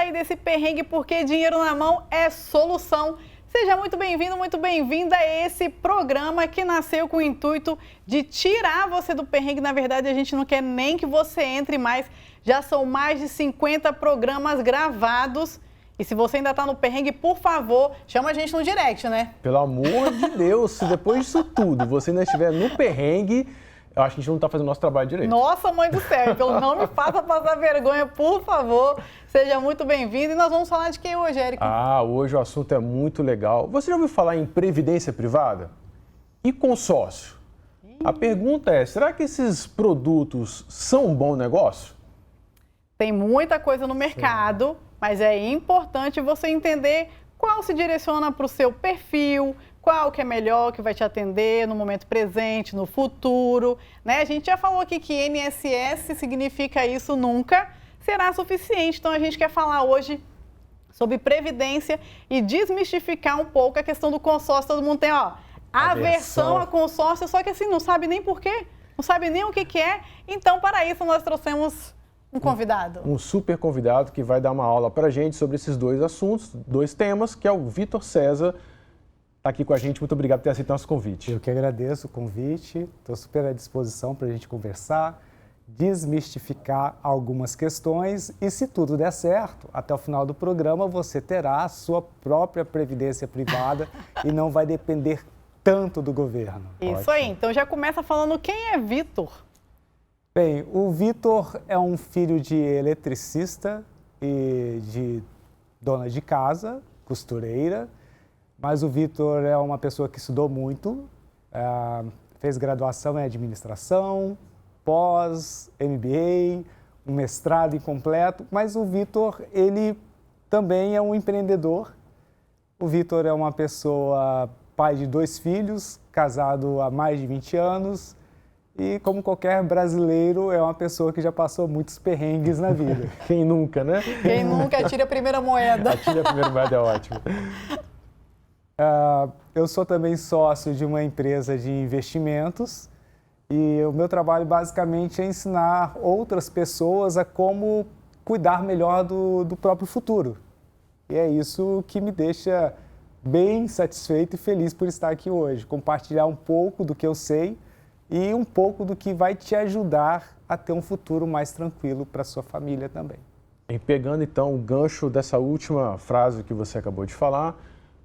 sair desse perrengue porque dinheiro na mão é solução. Seja muito bem-vindo, muito bem-vinda a esse programa que nasceu com o intuito de tirar você do perrengue. Na verdade, a gente não quer nem que você entre mais. Já são mais de 50 programas gravados. E se você ainda está no perrengue, por favor, chama a gente no direct, né? Pelo amor de Deus, se depois disso tudo você ainda estiver no perrengue, eu acho que a gente não está fazendo o nosso trabalho direito. Nossa, mãe do céu, então não me faça passar vergonha, por favor. Seja muito bem-vindo. E nós vamos falar de quem hoje, Érico? Hoje o assunto é muito legal. Você já ouviu falar em previdência privada? E consórcio? A pergunta é, será que esses produtos são um bom negócio? Tem muita coisa no mercado, mas é importante você entender qual se direciona para o seu perfil, qual que é melhor, que vai te atender no momento presente, no futuro, né? A gente já falou aqui que INSS significa isso nunca será suficiente. Então a gente quer falar hoje sobre previdência e desmistificar um pouco a questão do consórcio. Todo mundo tem, aversão a consórcio, só que assim, não sabe nem por quê, não sabe nem o que é. Então, para isso, nós trouxemos um convidado. Um super convidado que vai dar uma aula para a gente sobre esses dois assuntos, dois temas, que é o Vitor César. Está aqui com a gente, muito obrigado por ter aceito nosso convite. Eu que agradeço o convite, estou super à disposição para a gente conversar, desmistificar algumas questões e, se tudo der certo, até o final do programa você terá a sua própria previdência privada e não vai depender tanto do governo. Isso Ótimo. aí, então já começa falando quem é Vitor. Bem, o Vitor é um filho de eletricista e de dona de casa, costureira, mas o Vitor é uma pessoa que estudou muito, fez graduação em administração, pós, MBA, um mestrado incompleto, mas o Vitor, ele também é um empreendedor. O Vitor é uma pessoa, pai de 2 filhos, casado há mais de 20 anos, e, como qualquer brasileiro, é uma pessoa que já passou muitos perrengues na vida. Quem nunca, né? Quem nunca atira a primeira moeda. Atira a primeira moeda é ótimo. Eu sou também sócio de uma empresa de investimentos e o meu trabalho basicamente é ensinar outras pessoas a como cuidar melhor do próprio futuro. E é isso que me deixa bem satisfeito e feliz por estar aqui hoje, compartilhar um pouco do que eu sei e um pouco do que vai te ajudar a ter um futuro mais tranquilo para a sua família também. E pegando então o gancho dessa última frase que você acabou de falar,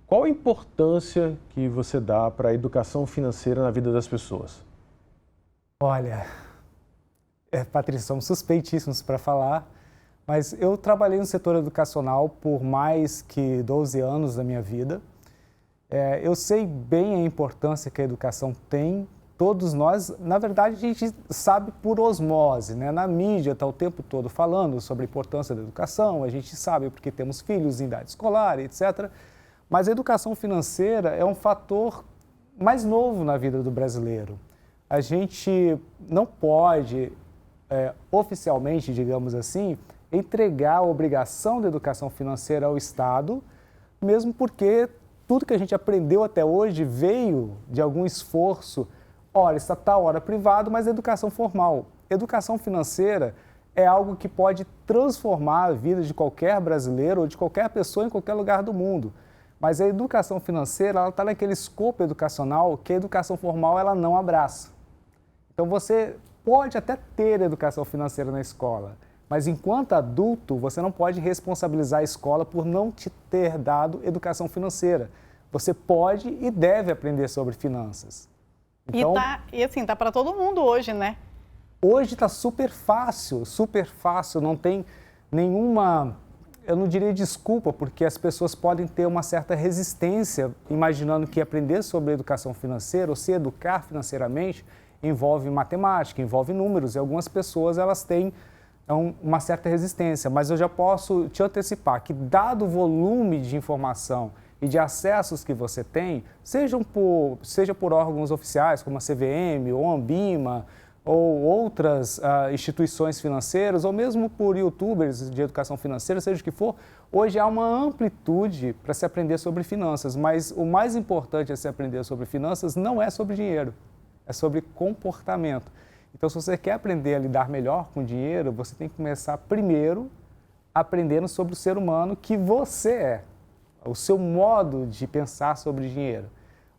qual a importância que você dá para a educação financeira na vida das pessoas? Olha, Patrícia, somos suspeitíssimos para falar, mas eu trabalhei no setor educacional por mais que 12 anos da minha vida. Eu sei bem a importância que a educação tem. Todos nós, na verdade, a gente sabe por osmose, né? Na mídia está o tempo todo falando sobre a importância da educação, a gente sabe porque temos filhos em idade escolar, etc. Mas a educação financeira é um fator mais novo na vida do brasileiro. A gente não pode, oficialmente, digamos assim, entregar a obrigação da educação financeira ao Estado, mesmo porque tudo que a gente aprendeu até hoje veio de algum esforço, hora estatal, hora privado, mas educação formal. Educação financeira é algo que pode transformar a vida de qualquer brasileiro ou de qualquer pessoa em qualquer lugar do mundo. Mas a educação financeira, ela está naquele escopo educacional que a educação formal ela não abraça. Então você pode até ter educação financeira na escola, mas enquanto adulto você não pode responsabilizar a escola por não te ter dado educação financeira. Você pode e deve aprender sobre finanças. Então, e assim, tá para todo mundo hoje, né? Hoje está super fácil, não tem nenhuma, eu não diria desculpa, porque as pessoas podem ter uma certa resistência, imaginando que aprender sobre educação financeira ou se educar financeiramente envolve matemática, envolve números, e algumas pessoas elas têm uma certa resistência, mas eu já posso te antecipar que, dado o volume de informação e de acessos que você tem, seja por órgãos oficiais como a CVM ou a Ambima ou outras instituições financeiras, ou mesmo por youtubers de educação financeira, seja o que for, hoje há uma amplitude para se aprender sobre finanças, mas o mais importante a se aprender sobre finanças não é sobre dinheiro, é sobre comportamento. Então, se você quer aprender a lidar melhor com dinheiro, você tem que começar primeiro aprendendo sobre o ser humano que você é, o seu modo de pensar sobre dinheiro.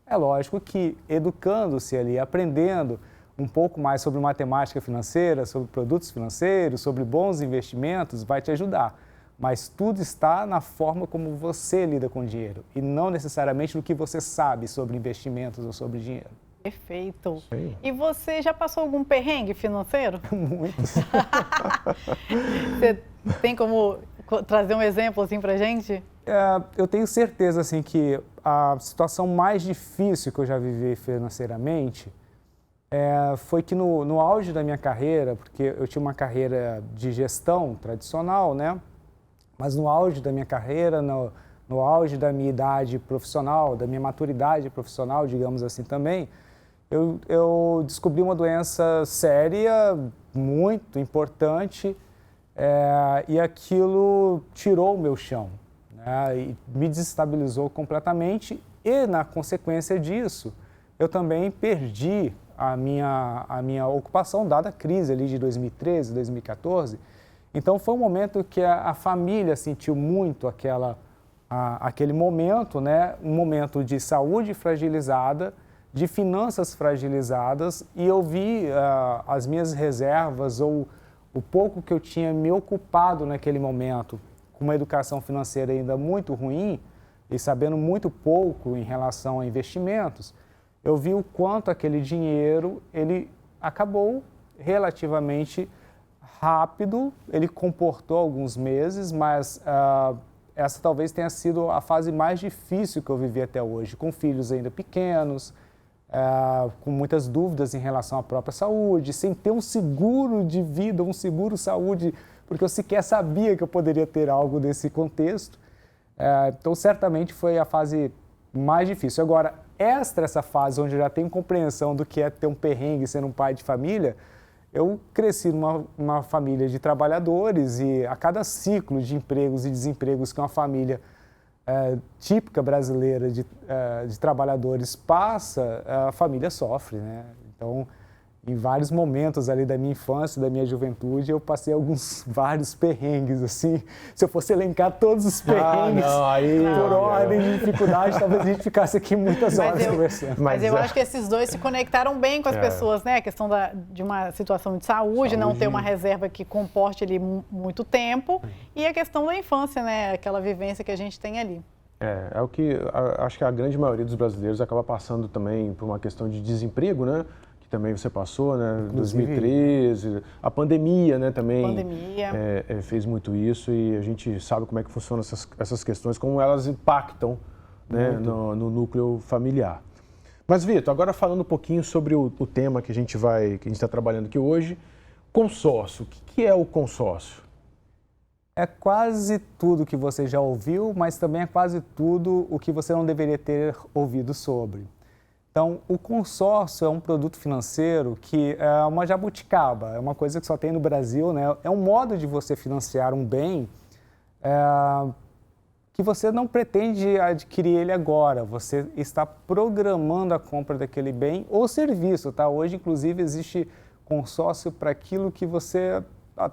É lógico que educando-se ali, aprendendo um pouco mais sobre matemática financeira, sobre produtos financeiros, sobre bons investimentos, vai te ajudar. Mas tudo está na forma como você lida com o dinheiro e não necessariamente no que você sabe sobre investimentos ou sobre dinheiro. Perfeito. Sim. E você já passou algum perrengue financeiro? Muitos. Você tem como trazer um exemplo assim pra gente? Eu tenho certeza assim, que a situação mais difícil que eu já vivi financeiramente foi que no auge da minha carreira, porque eu tinha uma carreira de gestão tradicional, né? Mas no auge da minha carreira, no auge da minha idade profissional, da minha maturidade profissional, digamos assim também, eu descobri uma doença séria, muito importante, e aquilo tirou o meu chão, né? E me desestabilizou completamente e, na consequência disso, eu também perdi a minha ocupação, dada a crise ali de 2013, 2014. Então, foi um momento que a família sentiu muito aquele momento, né? Um momento de saúde fragilizada, de finanças fragilizadas, e eu vi as minhas reservas ou o pouco que eu tinha me ocupado naquele momento, com uma educação financeira ainda muito ruim e sabendo muito pouco em relação a investimentos, eu vi o quanto aquele dinheiro ele acabou relativamente rápido, ele comportou alguns meses, mas essa talvez tenha sido a fase mais difícil que eu vivi até hoje, com filhos ainda pequenos, com muitas dúvidas em relação à própria saúde, sem ter um seguro de vida, um seguro saúde, porque eu sequer sabia que eu poderia ter algo desse contexto. Então, certamente foi a fase mais difícil. Agora, essa fase onde eu já tenho compreensão do que é ter um perrengue sendo um pai de família, eu cresci numa família de trabalhadores e a cada ciclo de empregos e desempregos que uma família típica brasileira de trabalhadores passa, a família sofre, né? Então, em vários momentos ali da minha infância, da minha juventude, eu passei vários perrengues, assim. Se eu fosse elencar todos os perrengues por ordem de dificuldade, talvez a gente ficasse aqui muitas horas conversando. Mas eu acho que esses dois se conectaram bem com as pessoas, né? A questão de uma situação de saúde, não ter uma reserva que comporte ali muito tempo, e a questão da infância, né? Aquela vivência que a gente tem ali. É o que acho que a grande maioria dos brasileiros acaba passando também por uma questão de desemprego, né? Também você passou, né? 2013, a pandemia, né? Também fez muito isso e a gente sabe como é que funcionam essas questões, como elas impactam, né? no núcleo familiar. Mas, Vitor, agora falando um pouquinho sobre o tema que a gente está trabalhando aqui hoje, consórcio. O que é o consórcio? É quase tudo que você já ouviu, mas também é quase tudo o que você não deveria ter ouvido sobre. Então, o consórcio é um produto financeiro que é uma jabuticaba, é uma coisa que só tem no Brasil, né? É um modo de você financiar um bem que você não pretende adquirir ele agora, você está programando a compra daquele bem ou serviço, tá? Hoje, inclusive, existe consórcio para aquilo que você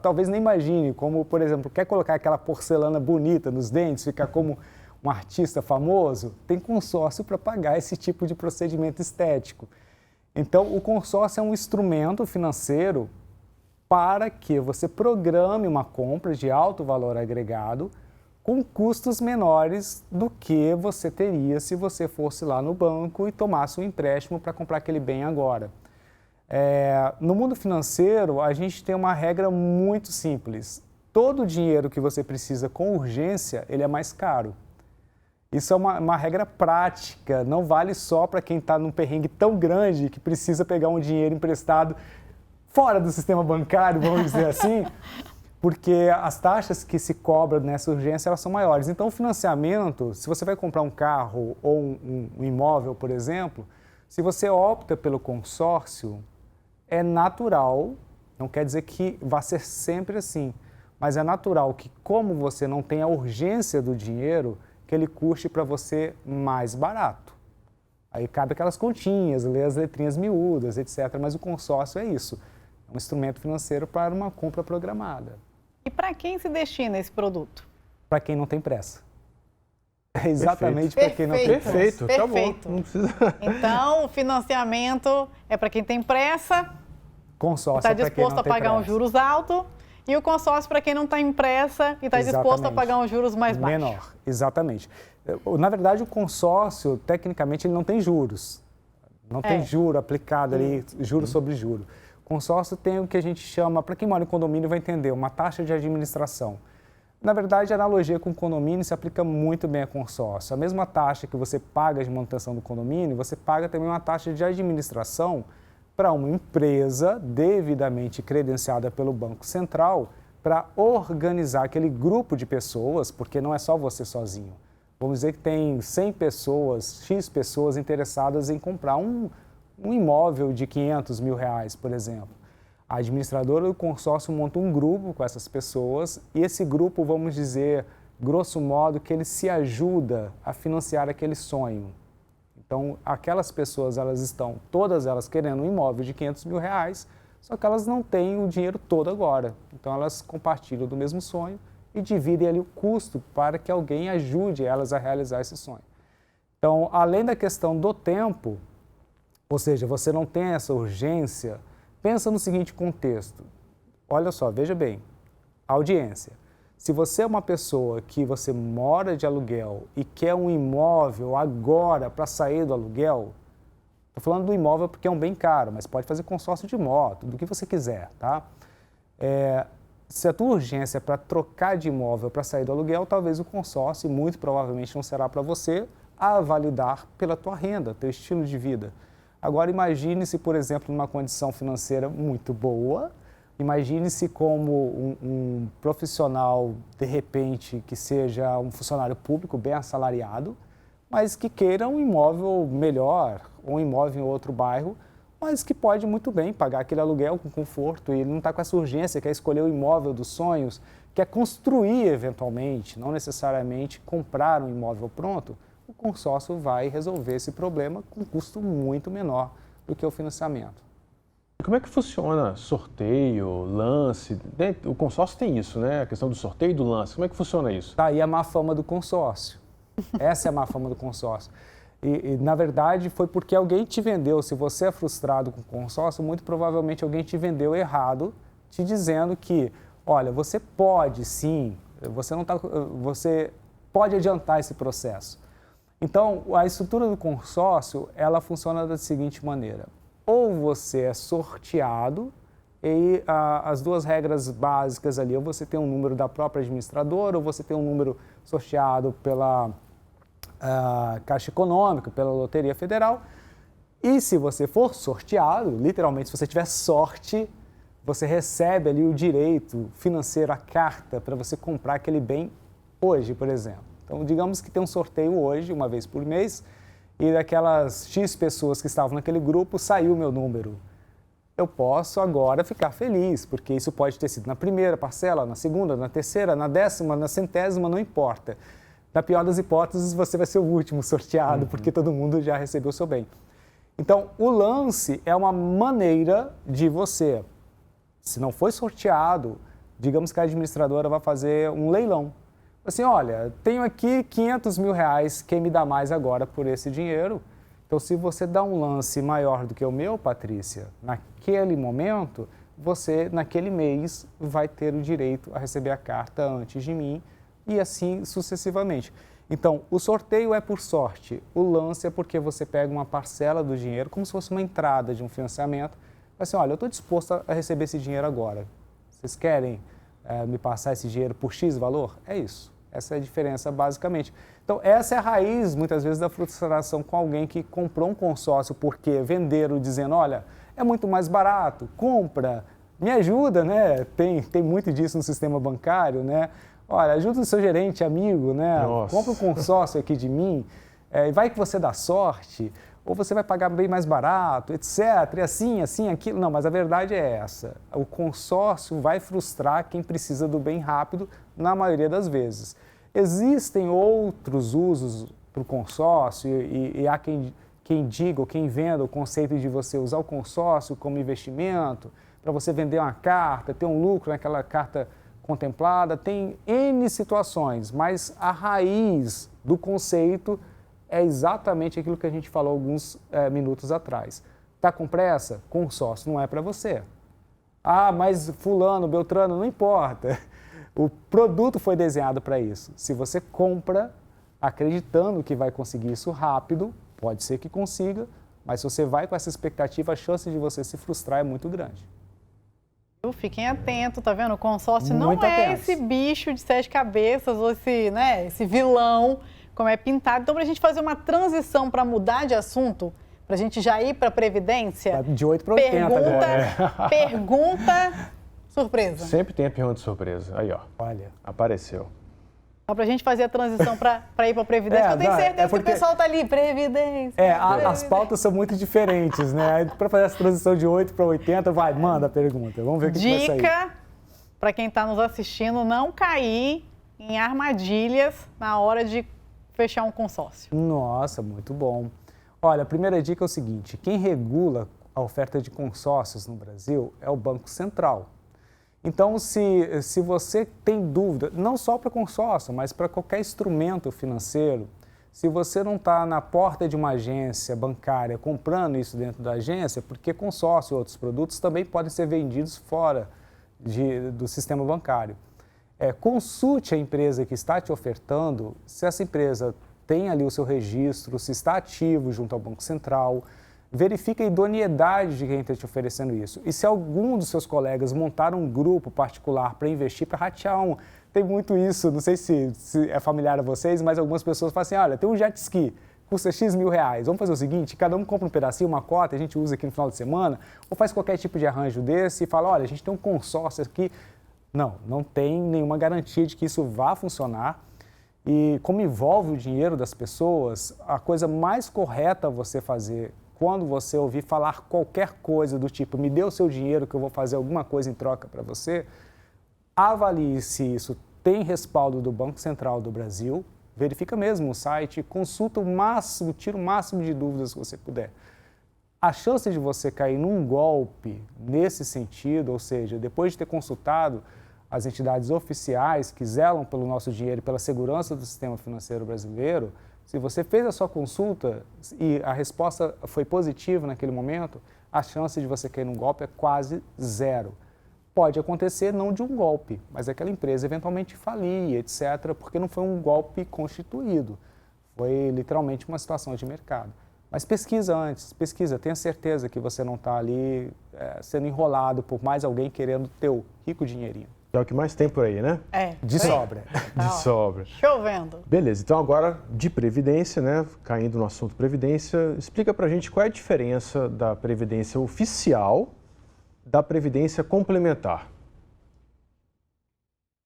talvez nem imagine, como, por exemplo, quer colocar aquela porcelana bonita nos dentes, ficar como um artista famoso, tem consórcio para pagar esse tipo de procedimento estético. Então, o consórcio é um instrumento financeiro para que você programe uma compra de alto valor agregado com custos menores do que você teria se você fosse lá no banco e tomasse um empréstimo para comprar aquele bem agora. No mundo financeiro, a gente tem uma regra muito simples. Todo o dinheiro que você precisa com urgência, ele é mais caro. Isso é uma regra prática, não vale só para quem está num perrengue tão grande que precisa pegar um dinheiro emprestado fora do sistema bancário, vamos dizer assim, porque as taxas que se cobram nessa urgência elas são maiores. Então, o financiamento, se você vai comprar um carro ou um imóvel, por exemplo, se você opta pelo consórcio, é natural, não quer dizer que vai ser sempre assim, mas é natural que, como você não tem a urgência do dinheiro, que ele custe para você mais barato. Aí cabe aquelas continhas, ler as letrinhas miúdas, etc. Mas o consórcio é isso, é um instrumento financeiro para uma compra programada. E para quem se destina esse produto? Para quem não tem pressa. É exatamente para quem não tem pressa. Perfeito, tá bom. Não precisa... Então, o financiamento é para quem tem pressa, consórcio está disposto a pagar uns juros altos, e o consórcio para quem não está em pressa e está disposto a pagar uns juros mais baixos. Menor, exatamente. Na verdade, o consórcio, tecnicamente, ele não tem juros. Não tem juro aplicado ali, juro sobre juro. Consórcio tem o que a gente chama, para quem mora em condomínio vai entender, uma taxa de administração. Na verdade, a analogia com o condomínio se aplica muito bem a consórcio. A mesma taxa que você paga de manutenção do condomínio, você paga também uma taxa de administração para uma empresa devidamente credenciada pelo Banco Central para organizar aquele grupo de pessoas, porque não é só você sozinho. Vamos dizer que tem 100 pessoas, X pessoas interessadas em comprar um imóvel de R$500 mil, por exemplo. A administradora do consórcio monta um grupo com essas pessoas e esse grupo, vamos dizer, grosso modo, que ele se ajuda a financiar aquele sonho. Então, aquelas pessoas, elas estão, todas elas querendo um imóvel de R$500 mil, só que elas não têm o dinheiro todo agora. Então, elas compartilham do mesmo sonho e dividem ali o custo para que alguém ajude elas a realizar esse sonho. Então, além da questão do tempo, ou seja, você não tem essa urgência, pensa no seguinte contexto. Olha só, veja bem, audiência. Se você é uma pessoa que você mora de aluguel e quer um imóvel agora para sair do aluguel, estou falando do imóvel porque é um bem caro, mas pode fazer consórcio de moto, do que você quiser, tá? Se a tua urgência é para trocar de imóvel para sair do aluguel, talvez o consórcio, muito provavelmente, não será para você a validar pela tua renda, teu estilo de vida. Agora imagine-se, por exemplo, numa condição financeira muito boa, imagine-se como um profissional, de repente, que seja um funcionário público bem assalariado, mas que queira um imóvel melhor, ou um imóvel em outro bairro, mas que pode muito bem pagar aquele aluguel com conforto e não está com essa urgência, quer escolher o imóvel dos sonhos, quer construir eventualmente, não necessariamente comprar um imóvel pronto, o consórcio vai resolver esse problema com um custo muito menor do que o financiamento. Como é que funciona sorteio, lance? O consórcio tem isso, né? A questão do sorteio e do lance. Como é que funciona isso? Tá aí a má fama do consórcio. Essa é a má fama do consórcio. E, na verdade, foi porque alguém te vendeu. Se você é frustrado com o consórcio, muito provavelmente alguém te vendeu errado, te dizendo que, olha, você pode sim, você pode adiantar esse processo. Então, a estrutura do consórcio, ela funciona da seguinte maneira. Ou você é sorteado, e as duas regras básicas ali, ou você tem um número da própria administradora, ou você tem um número sorteado pela Caixa Econômica, pela Loteria Federal. E se você for sorteado, literalmente, se você tiver sorte, você recebe ali o direito financeiro, a carta, para você comprar aquele bem hoje, por exemplo. Então, digamos que tem um sorteio hoje, uma vez por mês, e daquelas X pessoas que estavam naquele grupo, saiu o meu número. Eu posso agora ficar feliz, porque isso pode ter sido na primeira parcela, na segunda, na terceira, na 10ª, na 100ª, não importa. Na pior das hipóteses, você vai ser o último sorteado, porque todo mundo já recebeu o seu bem. Então, o lance é uma maneira de você, se não foi sorteado, digamos que a administradora vai fazer um leilão. Assim, olha, tenho aqui R$500 mil, quem me dá mais agora por esse dinheiro? Então, se você dá um lance maior do que o meu, Patrícia, naquele momento, você, naquele mês, vai ter o direito a receber a carta antes de mim e assim sucessivamente. Então, o sorteio é por sorte, o lance é porque você pega uma parcela do dinheiro, como se fosse uma entrada de um financiamento, assim, olha, eu estou disposto a receber esse dinheiro agora. Vocês querem me passar esse dinheiro por X valor? É isso. Essa é a diferença, basicamente. Então, essa é a raiz, muitas vezes, da frustração com alguém que comprou um consórcio porque venderam dizendo, olha, é muito mais barato, compra, me ajuda, né? Tem muito disso no sistema bancário, né? Olha, ajuda o seu gerente, amigo, né? Nossa. Compra um consórcio aqui de mim, vai que você dá sorte, ou você vai pagar bem mais barato, etc. E assim, aquilo. Não, mas a verdade é essa. O consórcio vai frustrar quem precisa do bem rápido, na maioria das vezes. Existem outros usos para o consórcio e há quem diga ou quem venda o conceito de você usar o consórcio como investimento, para você vender uma carta, ter um lucro naquela carta contemplada, tem N situações, mas a raiz do conceito é exatamente aquilo que a gente falou alguns minutos atrás. Está com pressa? Consórcio não é para você. Ah, mas fulano, beltrano, não importa. O produto foi desenhado para isso. Se você compra acreditando que vai conseguir isso rápido, pode ser que consiga, mas se você vai com essa expectativa, a chance de você se frustrar é muito grande. Fiquem atentos, tá vendo? O consórcio não é esse bicho de 7 cabeças ou esse vilão, como é pintado. Então, para a gente fazer uma transição para mudar de assunto, para a gente já ir para a Previdência... De 8 para 80. Pergunta surpresa. Sempre tem a pergunta surpresa. Aí, ó. Olha. Apareceu. Só para a gente fazer a transição para ir para a Previdência, eu tenho certeza que o pessoal tá ali, Previdência. As pautas são muito diferentes, né? Para fazer essa transição de 8 para 80, manda a pergunta. Vamos ver o que vai sair. Dica para quem está nos assistindo, não cair em armadilhas na hora de fechar um consórcio. Nossa, muito bom. Olha, a primeira dica é o seguinte, quem regula a oferta de consórcios no Brasil é o Banco Central. Então, se você tem dúvida, não só para consórcio, mas para qualquer instrumento financeiro, se você não está na porta de uma agência bancária comprando isso dentro da agência, porque consórcio e outros produtos também podem ser vendidos fora do sistema bancário. Consulte a empresa que está te ofertando, se essa empresa tem ali o seu registro, se está ativo junto ao Banco Central. Verifique a idoneidade de quem está te oferecendo isso. E se algum dos seus colegas montar um grupo particular para investir, para ratear Tem muito isso, não sei se é familiar a vocês, mas algumas pessoas falam assim, olha, tem um jet ski, custa X mil reais. Vamos fazer o seguinte, cada um compra um pedacinho, uma cota, a gente usa aqui no final de semana, ou faz qualquer tipo de arranjo desse e fala, olha, a gente tem um consórcio aqui. Não tem nenhuma garantia de que isso vá funcionar. E como envolve o dinheiro das pessoas, a coisa mais correta a você fazer quando você ouvir falar qualquer coisa do tipo, me dê o seu dinheiro que eu vou fazer alguma coisa em troca para você, avalie se isso tem respaldo do Banco Central do Brasil, verifica mesmo o site, consulta o máximo, tira o máximo de dúvidas que você puder. A chance de você cair num golpe nesse sentido, ou seja, depois de ter consultado as entidades oficiais que zelam pelo nosso dinheiro e pela segurança do sistema financeiro brasileiro, se você fez a sua consulta e a resposta foi positiva naquele momento, a chance de você cair num golpe é quase zero. Pode acontecer não de um golpe, mas aquela empresa eventualmente falir, etc., porque não foi um golpe constituído. Foi literalmente uma situação de mercado. Mas pesquisa antes, tenha certeza que você não está ali sendo enrolado por mais alguém querendo teu rico dinheirinho. É o que mais tem por aí, né? De sobra. De sobra. Chovendo. Beleza, então agora de Previdência, né? Caindo no assunto Previdência, explica pra gente qual é a diferença da Previdência oficial da Previdência complementar.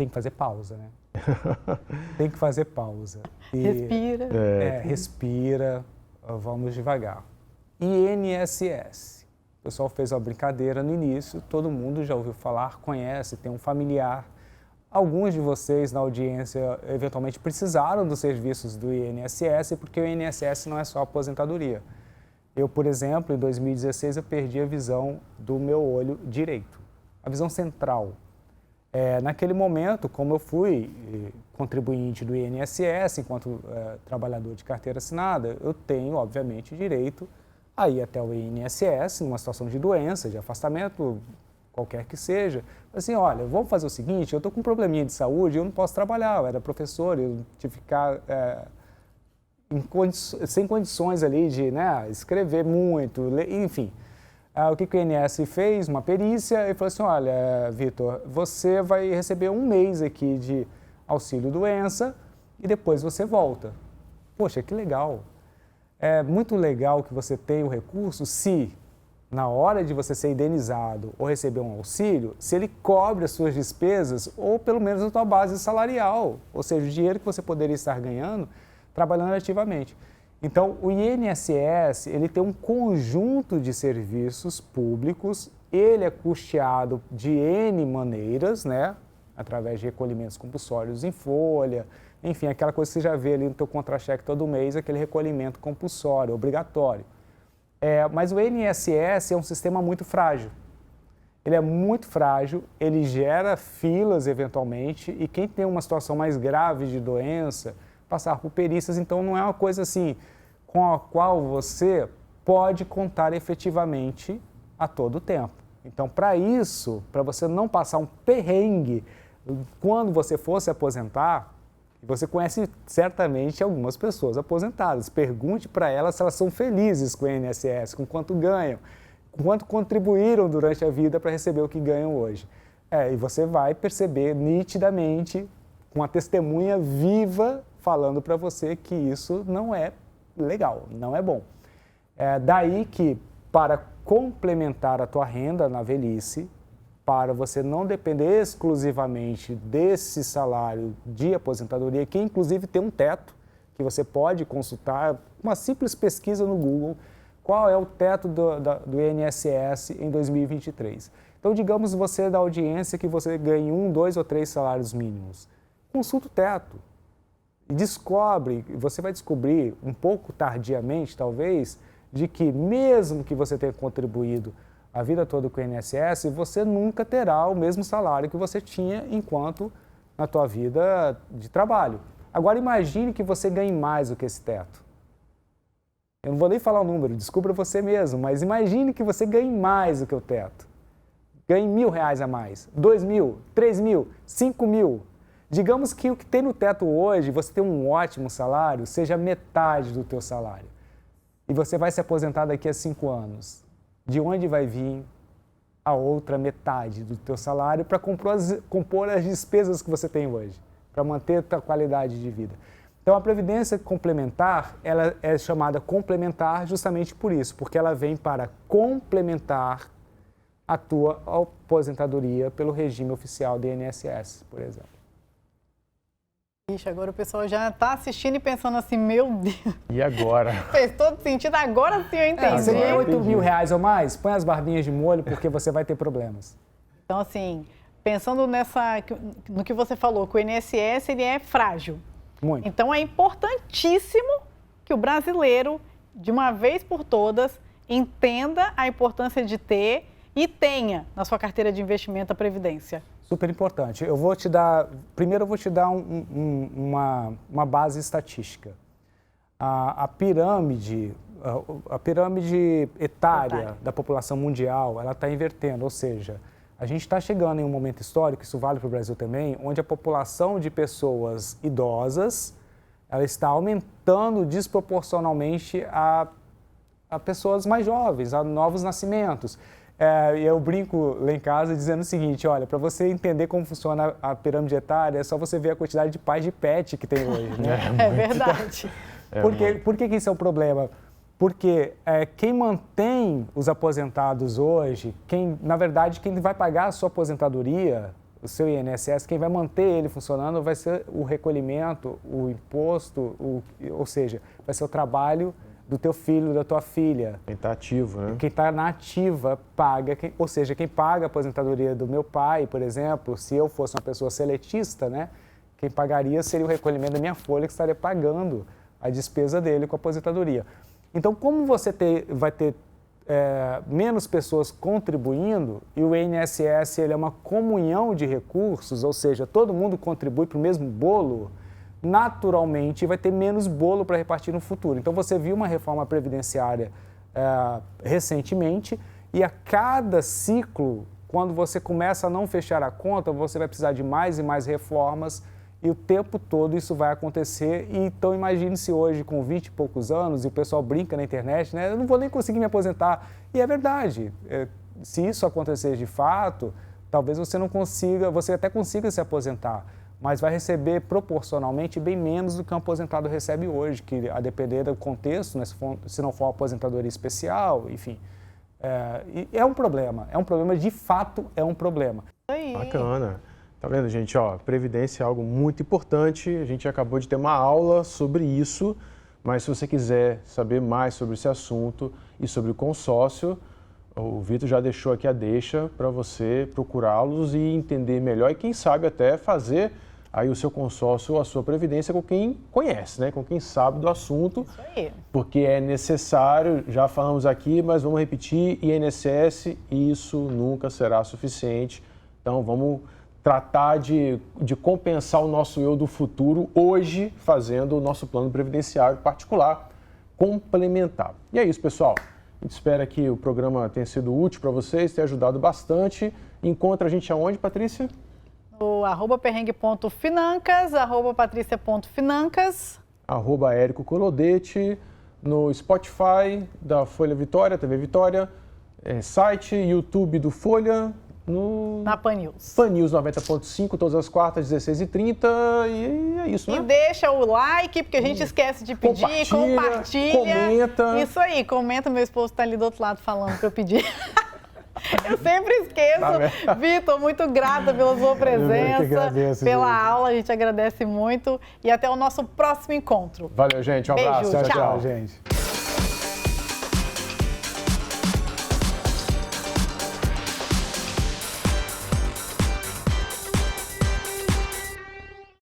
Tem que fazer pausa, né? Tem que fazer pausa. Respira. Respira, vamos devagar. INSS. O pessoal fez uma brincadeira no início, todo mundo já ouviu falar, conhece, tem um familiar. Alguns de vocês na audiência eventualmente precisaram dos serviços do INSS, porque o INSS não é só aposentadoria. Eu, por exemplo, em 2016 eu perdi a visão do meu olho direito, a visão central. Naquele momento, como eu fui contribuinte do INSS, enquanto trabalhador de carteira assinada, eu tenho, obviamente, direito a ir até o INSS, numa situação de doença, de afastamento, qualquer que seja. Assim, olha, vamos fazer o seguinte, eu estou com um probleminha de saúde, eu não posso trabalhar, eu era professor, eu tive que ficar sem condições ali de escrever muito, enfim. O que o INSS fez? Uma perícia e falou assim, olha, Vitor, você vai receber um mês aqui de auxílio-doença e depois você volta. Poxa, que legal. É muito legal que você tenha o recurso se, na hora de você ser indenizado ou receber um auxílio, se ele cobre as suas despesas ou pelo menos a sua base salarial, ou seja, o dinheiro que você poderia estar ganhando trabalhando ativamente. Então, o INSS, ele tem um conjunto de serviços públicos, ele é custeado de N maneiras, né? Através de recolhimentos compulsórios em folha, enfim, aquela coisa que você já vê ali no teu contra-cheque todo mês, aquele recolhimento compulsório, obrigatório. Mas o INSS é um sistema muito frágil. ele é muito frágil, ele gera filas eventualmente, e quem tem uma situação mais grave de doença, passar por perícias, então não é uma coisa assim com a qual você pode contar efetivamente a todo tempo. Então, para isso, para você não passar um perrengue quando você for se aposentar, você conhece certamente algumas pessoas aposentadas, pergunte para elas se elas são felizes com o INSS, com quanto ganham, com quanto contribuíram durante a vida para receber o que ganham hoje. E você vai perceber nitidamente, com a testemunha viva, falando para você que isso não é legal, não é bom. Daí que, para complementar a tua renda na velhice, para você não depender exclusivamente desse salário de aposentadoria, que inclusive tem um teto, que você pode consultar, uma simples pesquisa no Google, qual é o teto do INSS em 2023. Então, digamos você da audiência que você ganha 1, 2 ou 3 salários mínimos. Consulta o teto e você vai descobrir um pouco tardiamente, talvez, de que mesmo que você tenha contribuído a vida toda com o INSS, você nunca terá o mesmo salário que você tinha enquanto na tua vida de trabalho. Agora imagine que você ganhe mais do que esse teto. Eu não vou nem falar o número, descubra você mesmo, mas imagine que você ganhe mais do que o teto. Ganhe R$1.000 a mais, 2.000, 3.000, 5.000. Digamos que o que tem no teto hoje, você tem um ótimo salário, seja metade do teu salário. E você vai se aposentar daqui a 5 anos. De onde vai vir a outra metade do teu salário para compor as despesas que você tem hoje, para manter a tua qualidade de vida? Então, a previdência complementar, ela é chamada complementar justamente por isso, porque ela vem para complementar a tua aposentadoria pelo regime oficial do INSS, por exemplo. Ixi, agora o pessoal já está assistindo e pensando assim, meu Deus. E agora? Fez todo sentido, agora sim eu entendi. Você ganha R$8.000 ou mais, põe as barbinhas de molho porque você vai ter problemas. Então, assim, pensando no que você falou, que o INSS ele é frágil. Muito. Então, é importantíssimo que o brasileiro, de uma vez por todas, entenda a importância de ter e tenha na sua carteira de investimento a Previdência. Super importante. Primeiro eu vou te dar uma base estatística. A pirâmide etária da população mundial, ela está invertendo, ou seja, a gente está chegando em um momento histórico, isso vale para o Brasil também, onde a população de pessoas idosas, ela está aumentando desproporcionalmente a pessoas mais jovens, a novos nascimentos. Eu brinco lá em casa dizendo o seguinte, olha, para você entender como funciona a pirâmide etária, é só você ver a quantidade de pais de pet que tem hoje, né? É verdade. Por que isso é um problema? Porque quem mantém os aposentados hoje, na verdade, quem vai pagar a sua aposentadoria, o seu INSS, quem vai manter ele funcionando vai ser o recolhimento, o imposto, ou seja, vai ser o trabalho do teu filho, da tua filha. Quem está ativo, né? Quem está na ativa paga, ou seja, quem paga a aposentadoria do meu pai, por exemplo, se eu fosse uma pessoa seletista, né? Quem pagaria seria o recolhimento da minha folha, que estaria pagando a despesa dele com a aposentadoria. Então, como você vai ter menos pessoas contribuindo, e o INSS ele é uma comunhão de recursos, ou seja, todo mundo contribui para o mesmo bolo, naturalmente vai ter menos bolo para repartir no futuro. Então, você viu uma reforma previdenciária recentemente e a cada ciclo, quando você começa a não fechar a conta, você vai precisar de mais e mais reformas e o tempo todo isso vai acontecer. Então, imagine-se hoje com 20 e poucos anos e o pessoal brinca na internet, né? Eu não vou nem conseguir me aposentar. E é verdade. Se isso acontecer de fato, talvez você não consiga, você até consiga se aposentar, mas vai receber proporcionalmente bem menos do que um aposentado recebe hoje, que a depender do contexto, né, se não for uma aposentadoria especial, enfim. É um problema, de fato é um problema. Bacana. Tá vendo, gente? Previdência é algo muito importante, a gente acabou de ter uma aula sobre isso, mas se você quiser saber mais sobre esse assunto e sobre o consórcio, o Vitor já deixou aqui a deixa para você procurá-los e entender melhor e quem sabe até fazer aí o seu consórcio ou a sua previdência com quem conhece, né? Com quem sabe do assunto. Isso aí. Porque é necessário, já falamos aqui, mas vamos repetir, INSS, isso nunca será suficiente. Então vamos tratar de compensar o nosso eu do futuro hoje, fazendo o nosso plano previdenciário particular complementar. E é isso, pessoal. A gente espera que o programa tenha sido útil para vocês, tenha ajudado bastante. Encontra a gente aonde, Patrícia? No @perrengue.financas, @patricia.financas. @Érico Colodete, no Spotify da Folha Vitória, TV Vitória, site, YouTube do Folha, na Pan News. Pan News 90.5, todas as quartas, 16h30, e é isso, né? E deixa o like, porque a gente esquece de pedir, compartilha. Comenta. Isso aí, comenta, meu esposo está ali do outro lado falando para eu pedir. Eu sempre esqueço. Tá, Vitor, muito grata pela sua presença, agradeço, pela aula, a gente agradece muito. E até o nosso próximo encontro. Valeu, gente. Um abraço. Beijo, tchau, gente.